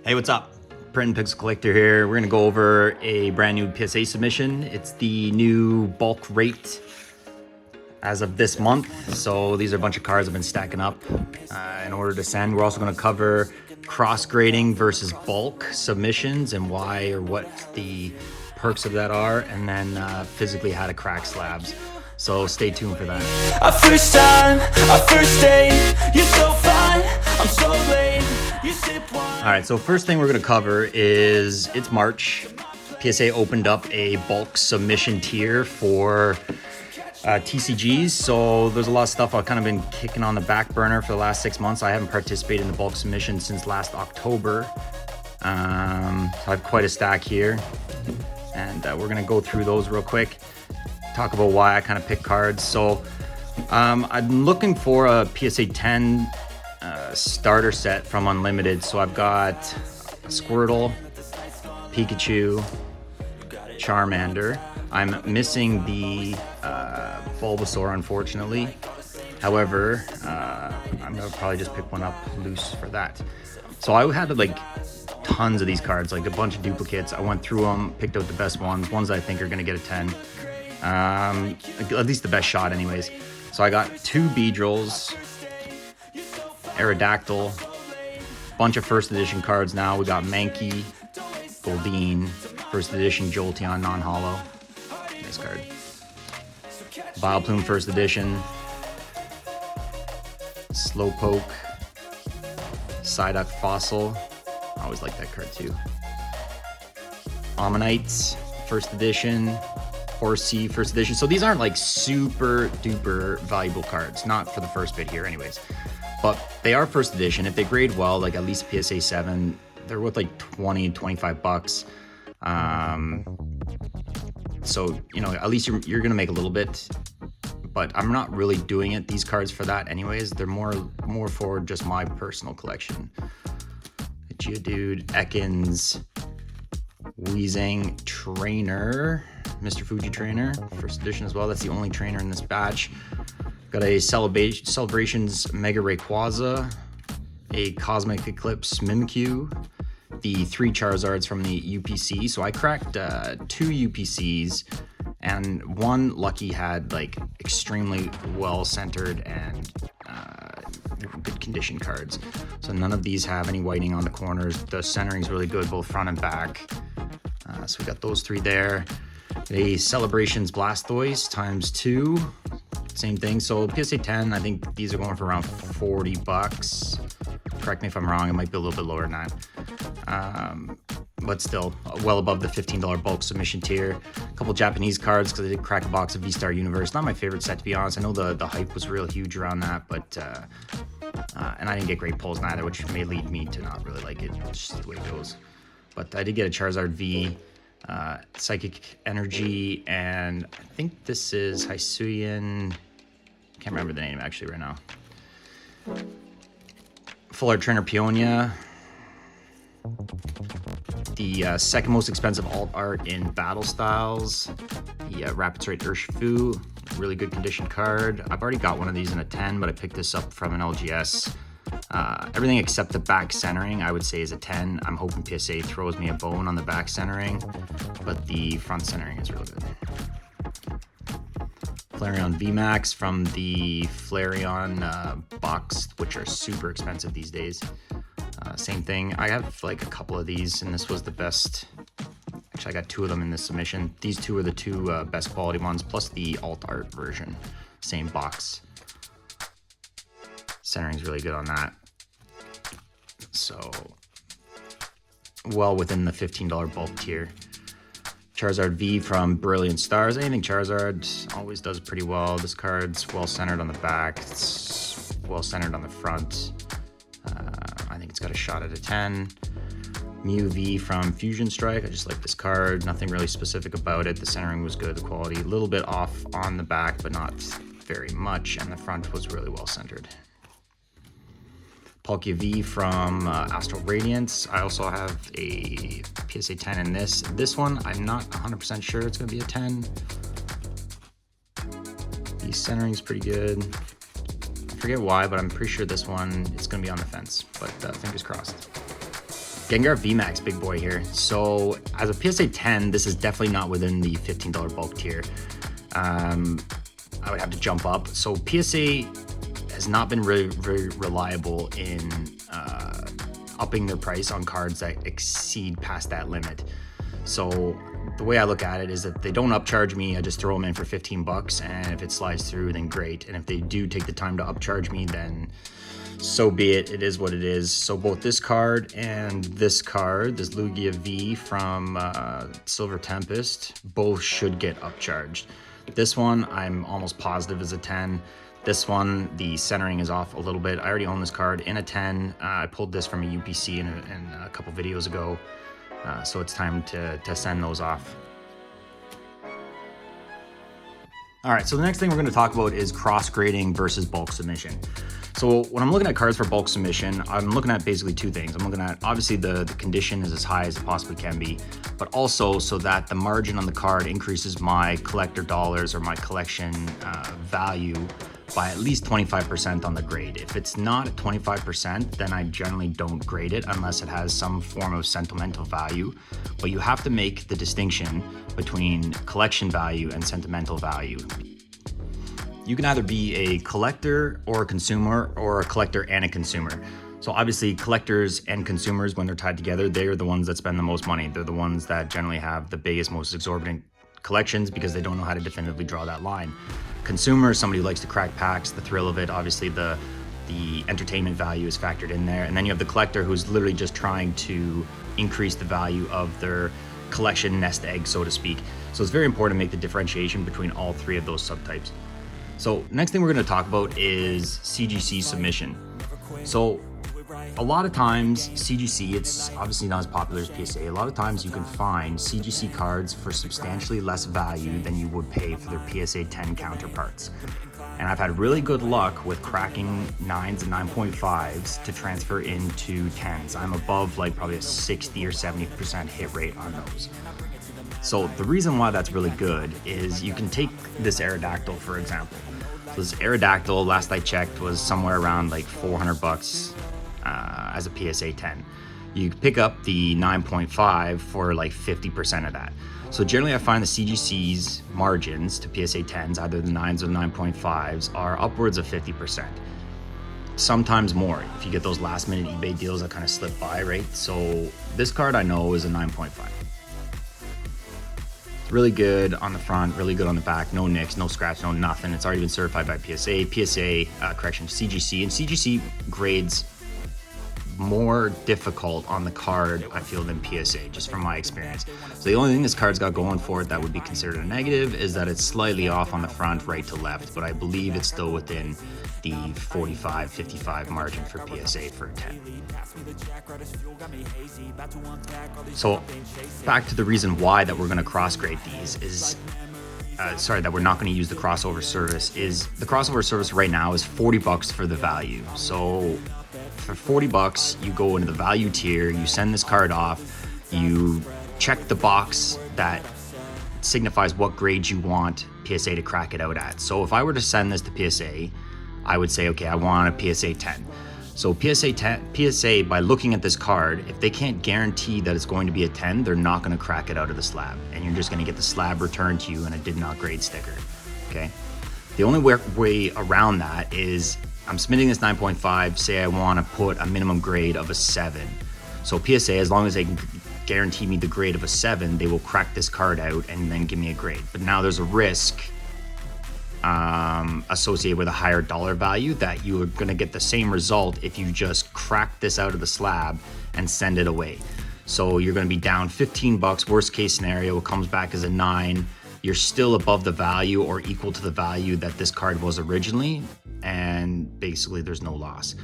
Hey, what's up? Print and Pixel Collector here. We're gonna go over a brand new PSA submission. It's the new bulk rate as of this month. So these are a bunch of cards I've been stacking up in order to send. We're also gonna cover cross grading versus bulk submissions and why or what the perks of that are, and then physically how to crack slabs. So stay tuned for that. Our first time, our first date, you're so fine, I'm so late, you sip wine. All right, so first thing we're gonna cover is it's March. PSA opened up a bulk submission tier for TCGs, so there's a lot of stuff I've kind of been kicking on the back burner for the last 6 months. I haven't participated in the bulk submission since last October. So I have quite a stack here, and we're gonna go through those real quick, talk about why I kind of pick cards. So I'm looking for a PSA 10 starter set from Unlimited. So I've got Squirtle, Pikachu, Charmander. I'm missing the Bulbasaur, unfortunately. However, I'm gonna probably just pick one up loose for that. So I had like tons of these cards, like a bunch of duplicates. I went through them, picked out the best ones that I think are gonna get a 10. At least the best shot anyways. So I got 2 Beedrills, Aerodactyl, bunch of first edition cards now. We got Mankey, Goldeen, first edition Jolteon non-holo. Nice card. Vileplume first edition, Slowpoke, Psyduck Fossil. I always like that card too. Ammonites first edition, Horsea first edition. So these aren't like super duper valuable cards, not for the first bit here anyways, but they are first edition. If they grade well, like at least PSA 7, they're worth like 20, 25 bucks. So, you know, at least you're gonna make a little bit, but I'm not really doing it, these cards, for that anyways. They're more for just my personal collection. Geodude, Ekans, Weezing, Trainer, Mr. Fuji Trainer, first edition as well. That's the only trainer in this batch. Got a Celebrations Mega Rayquaza, a Cosmic Eclipse Mimikyu, the 3 Charizards from the UPC. So I cracked 2 UPCs, and one lucky had like extremely well centered and good condition cards. So none of these have any whitening on the corners. The centering is really good, both front and back. So we got those 3 there. A Celebrations Blastoise ×2, same thing. So PSA 10, I think these are going for around 40 bucks. Correct me if I'm wrong, it might be a little bit lower than that. But still well above the $15 bulk submission tier. A couple Japanese cards because I did crack a box of V-Star Universe. Not my favorite set, to be honest. I know the hype was real huge around that, but and I didn't get great pulls neither, which may lead me to not really like it. It's just the way it goes. But I did get a Charizard V, Psychic Energy, and I think this is Hisuian. Can't remember the name actually right now. Full Art Trainer Peonia. The second most expensive alt art in Battle Styles. The Rapid Strike Urshifu. Really good condition card. I've already got one of these in a 10, but I picked this up from an LGS. Everything except the back centering I would say is a 10. I'm hoping PSA throws me a bone on the back centering, but the front centering is really good. Flareon VMAX from the Flareon box, which are super expensive these days. Same thing. I have like a couple of these, and this was the best. Actually, I got 2 of them in this submission. These 2 are the 2 best quality ones, plus the alt art version. Same box. Centering's really good on that. So, well within the $15 bulk tier. Charizard V from Brilliant Stars. Anything Charizard always does pretty well. This card's well centered on the back. It's well centered on the front. I think it's got a shot at a 10. Mew V from Fusion Strike. I just like this card. Nothing really specific about it. The centering was good. The quality a little bit off on the back, but not very much. And the front was really well centered. Palkia V from Astral Radiance. I also have a PSA 10 in this. This one, I'm not 100% sure it's going to be a 10. The centering's pretty good. I forget why, but I'm pretty sure this one is going to be on the fence, but fingers crossed. Gengar VMAX, big boy here. So as a PSA 10, this is definitely not within the $15 bulk tier. I would have to jump up. So PSA has not been very reliable in upping their price on cards that exceed past that limit. So the way I look at it is that they don't upcharge me, I just throw them in for 15 bucks, and if it slides through, then great. And if they do take the time to upcharge me, then so be it. It is what it is. So both this card and this card, this Lugia V from Silver Tempest, both should get upcharged. This one I'm almost positive is a 10. This one, the centering is off a little bit. I already own this card in a 10. I pulled this from a UPC in a couple videos ago. So it's time to send those off. All right, so the next thing we're going to talk about is cross grading versus bulk submission. So when I'm looking at cards for bulk submission, I'm looking at basically two things. I'm looking at, obviously, the condition is as high as it possibly can be, but also so that the margin on the card increases my collector dollars or my collection value by at least 25% on the grade. If it's not at 25%, then I generally don't grade it unless it has some form of sentimental value. But you have to make the distinction between collection value and sentimental value. You can either be a collector or a consumer, or a collector and a consumer. So obviously collectors and consumers, when they're tied together, they are the ones that spend the most money. They're the ones that generally have the biggest, most exorbitant collections because they don't know how to definitively draw that line. Consumer is somebody who likes to crack packs, the thrill of it. Obviously the entertainment value is factored in there. And then you have the collector who's literally just trying to increase the value of their collection nest egg, so to speak. So it's very important to make the differentiation between all three of those subtypes. So next thing we're going to talk about is CGC submission. So a lot of times CGC, it's obviously not as popular as PSA. A lot of times you can find CGC cards for substantially less value than you would pay for their PSA 10 counterparts. And I've had really good luck with cracking 9s and 9.5s to transfer into 10s. I'm above like probably a 60 or 70% hit rate on those. So the reason why that's really good is you can take this Aerodactyl, for example. So this Aerodactyl, last I checked, was somewhere around like 400 bucks as a PSA 10. You pick up the 9.5 for like 50% of that. So generally I find the CGC's margins to PSA 10s, either the 9s or 9.5s, are upwards of 50%. Sometimes more if you get those last minute eBay deals that kind of slip by, right? So this card I know is a 9.5. Really good on the front, really good on the back, no nicks, no scratch, no nothing. It's already been certified by CGC, and CGC grades more difficult on the card, I feel, than PSA, just from my experience. So the only thing this card's got going for it that would be considered a negative is that it's slightly off on the front, right to left, but I believe it's still within the 45-55 margin for PSA for a 10. So back to the reason why that we're going to cross grade these is that we're not going to use the crossover service is the crossover service right now is 40 bucks for the value. So for 40 bucks, you go into the value tier, you send this card off, you check the box that signifies what grade you want PSA to crack it out at. So if I were to send this to PSA, I would say, okay, I want a PSA 10. So PSA, by looking at this card, if they can't guarantee that it's going to be a 10, they're not going to crack it out of the slab. And you're just going to get the slab returned to you and a did not grade sticker, okay? The only way around that is I'm submitting this 9.5, say I want to put a minimum grade of a 7. So PSA, as long as they can guarantee me the grade of a 7, they will crack this card out and then give me a grade. But now there's a risk associated with a higher dollar value that you are going to get the same result if you just crack this out of the slab and send it away. So you're going to be down 15 bucks. Worst case scenario, it comes back as a 9. You're still above the value or equal to the value that this card was originally, and basically there's no loss.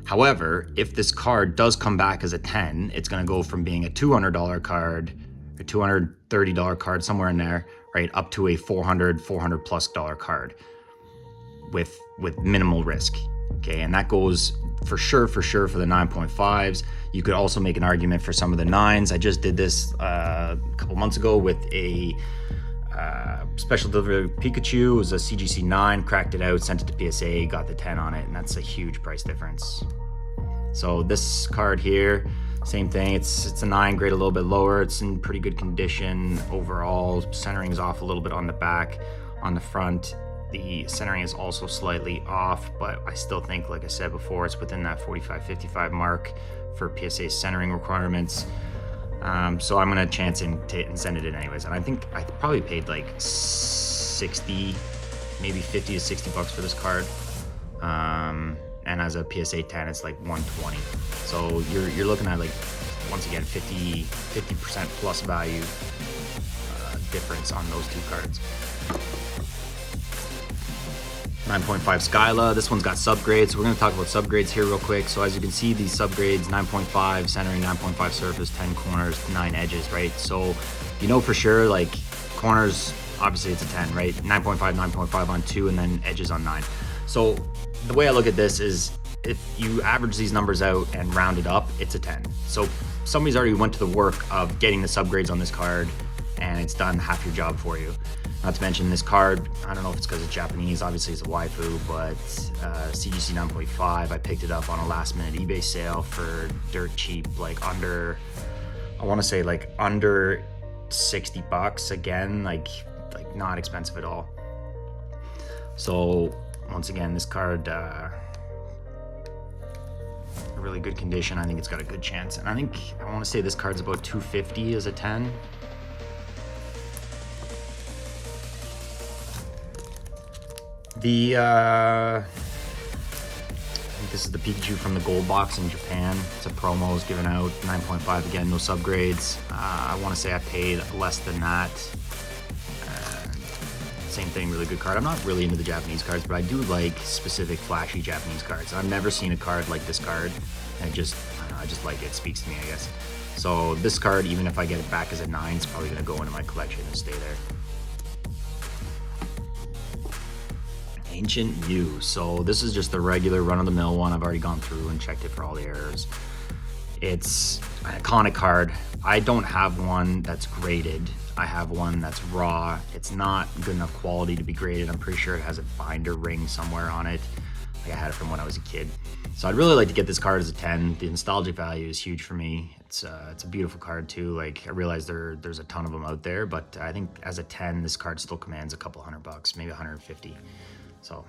However, if this card does come back as a 10, it's going to go from being a $200 card, a $230 card, somewhere in there, right, up to a $400 plus card with minimal risk. Okay, and that goes for sure for the 9.5s. You could also make an argument for some of the 9s. I just did this a couple months ago with a special delivery Pikachu. It was a CGC 9, cracked it out, sent it to PSA, got the 10 on it, and that's a huge price difference. So this card here, Same thing, it's a 9 grade, a little bit lower. It's in pretty good condition overall. Centering is off a little bit on the back. On the front, the centering is also slightly off, but I still think, like I said before, it's within that 45-55 mark for PSA centering requirements. So I'm gonna chance and send it in anyways. And I think I probably paid like 60, maybe 50 to 60 bucks for this card. And as a PSA 10, it's like 120. So you're looking at, like, once again, 50% plus value difference on those two cards. 9.5 Skyla. This one's got subgrades, so we're going to talk about subgrades here real quick. So as you can see, these subgrades: 9.5 centering, 9.5 surface, 10 corners, 9 edges, right? So you know for sure, like, corners, obviously it's a 10, right? 9.5, 9.5 on 2, and then edges on 9. So the way I look at this is, if you average these numbers out and round it up, it's a 10. So somebody's already went to the work of getting the subgrades on this card, and it's done half your job for you. Not to mention this card, I don't know if it's because it's Japanese, obviously it's a waifu, but CGC 9.5, I picked it up on a last minute eBay sale for dirt cheap, like under, I want to say like under 60 bucks again, like not expensive at all. So once again, this card, really good condition. I think it's got a good chance. And I want to say this card's about 250 as a 10. I think this is the Pikachu from the gold box in Japan. It's a promo, is given out 9.5 again, no subgrades. I want to say I paid less than that. Same thing, really good card. I'm not really into the Japanese cards, but I do like specific flashy Japanese cards. I've never seen a card like this card, and I just like it. It speaks to me, I guess. So this card, even if I get it back as a 9, it's probably gonna go into my collection and stay there. Ancient U. So this is just the regular run-of-the-mill one. I've already gone through and checked it for all the errors. It's an iconic card. I don't have one that's graded. I have one that's raw. It's not good enough quality to be graded. I'm pretty sure it has a binder ring somewhere on it. Like, I had it from when I was a kid. So I'd really like to get this card as a 10. The nostalgic value is huge for me. It's a beautiful card too. Like, I realize there's a ton of them out there, but I think as a 10, this card still commands a couple $100, maybe 150. So,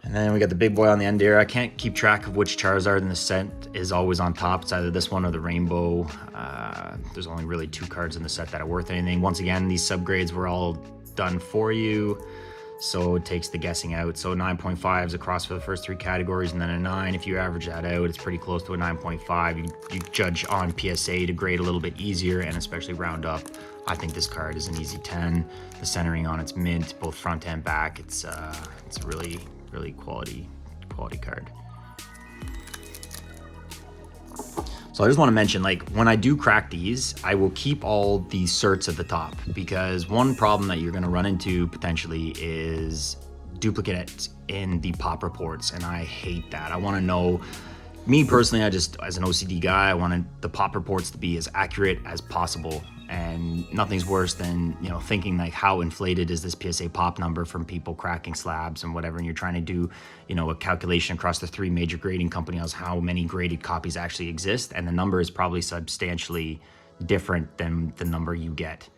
and then we got the big boy on the end here. I can't keep track of which Charizard in the set is always on top. It's either this one or the Rainbow. There's only really 2 cards in the set that are worth anything. Once again, these subgrades were all done for you, so it takes the guessing out. So 9.5 is across for the first 3 categories, and then a 9. If you average that out, it's pretty close to a 9.5. You judge on PSA to grade a little bit easier, and especially round up. I think this card is an easy 10. The centering on it's mint, both front and back. It's a really quality card. So I just want to mention, like, when I do crack these, I will keep all the certs at the top, because one problem that you're going to run into potentially is duplicates in the pop reports, and I hate that. I want to know, me personally, I just, as an OCD guy, I wanted the pop reports to be as accurate as possible. And nothing's worse than, you know, thinking like, how inflated is this PSA pop number from people cracking slabs and whatever, and you're trying to do, you know, a calculation across the 3 major grading companies how many graded copies actually exist, and the number is probably substantially different than the number you get.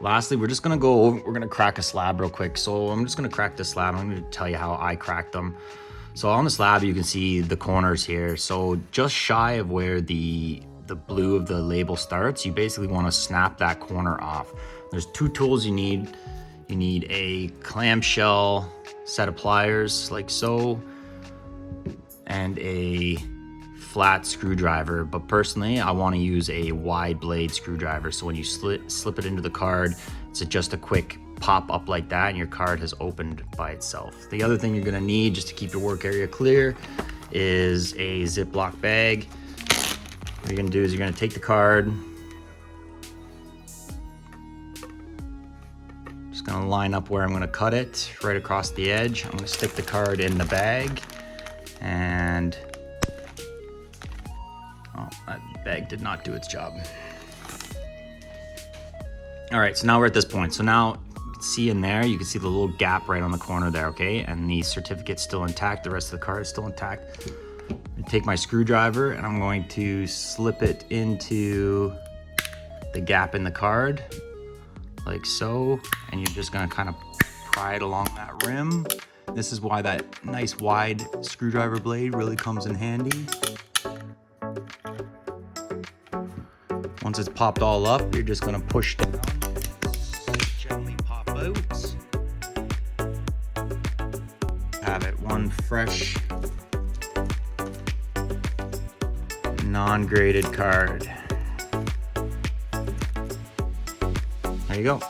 Lastly, we're gonna crack a slab real quick. So I'm just gonna crack this slab. I'm gonna tell you how I cracked them. So on the slab, you can see the corners here. So just shy of where the blue of the label starts, you basically want to snap that corner off. There's 2 tools you need. You need a clamshell set of pliers, like so, and a flat screwdriver. But personally, I want to use a wide blade screwdriver. So when you slip it into the card, it's just a quick pop up like that, and your card has opened by itself. The other thing you're gonna need, just to keep your work area clear, is a Ziploc bag. What you're gonna do is you're gonna take the card, just gonna line up where I'm gonna cut it, right across the edge. I'm gonna stick the card in the bag, and oh, that bag did not do its job. All right, so now we're at this point. So now can see in there, you can see the little gap right on the corner there, okay? And the certificate's still intact, the rest of the card is still intact. I take my screwdriver and I'm going to slip it into the gap in the card, like so. And you're just gonna kind of pry it along that rim. This is why that nice wide screwdriver blade really comes in handy. Once it's popped all up, you're just gonna push down, gently pop out. Have it one fresh, non-graded card. There you go.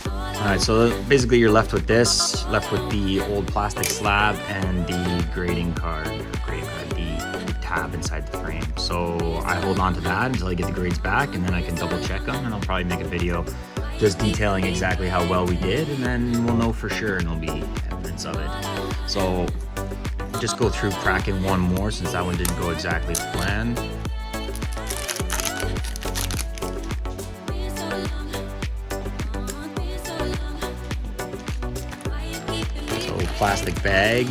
All right, so basically you're left with this, left with the old plastic slab and the grading card, the tab inside the frame. So I hold on to that until I get the grades back, and then I can double check them, and I'll probably make a video just detailing exactly how well we did, and then we'll know for sure, and there'll be evidence of it. So just go through cracking one more since that one didn't go exactly as planned. Plastic bag,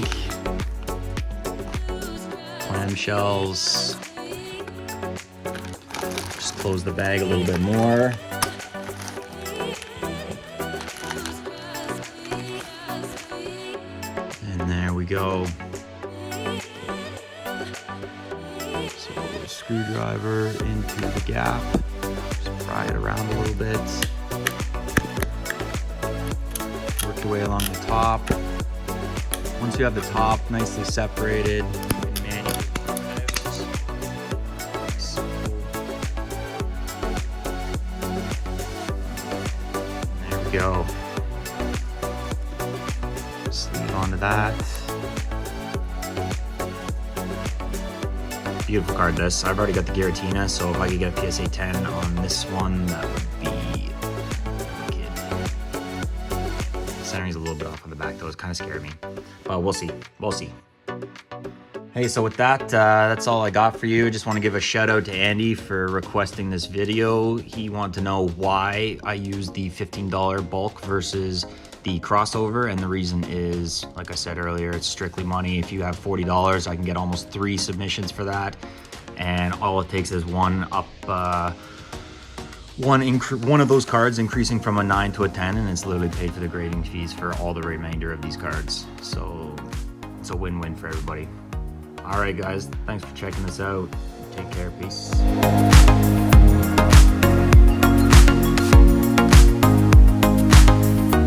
clamshells, just close the bag a little bit more. And there we go. So screwdriver into the gap, just pry it around a little bit, work your way along the top. Once you have the top nicely separated, manually there we go. Sleeve onto that. Beautiful card this. I've already got the Giratina, so if I could get a PSA 10 on this one, that would be wicked. Centering's a little bit off on the back though, it's kind of scared me. But we'll see. Hey, so with that, that's all I got for you. Just want to give a shout out to Andy for requesting this video. He wanted to know why I use the $15 bulk versus the crossover, and the reason is, like I said earlier, it's strictly money. If you have $40, I can get almost 3 submissions for that, and all it takes is one of those cards increasing from a 9 to a 10, and it's literally paid for the grading fees for all the remainder of these cards. So it's a win-win for everybody. All right, guys, thanks for checking this out. Take care, peace.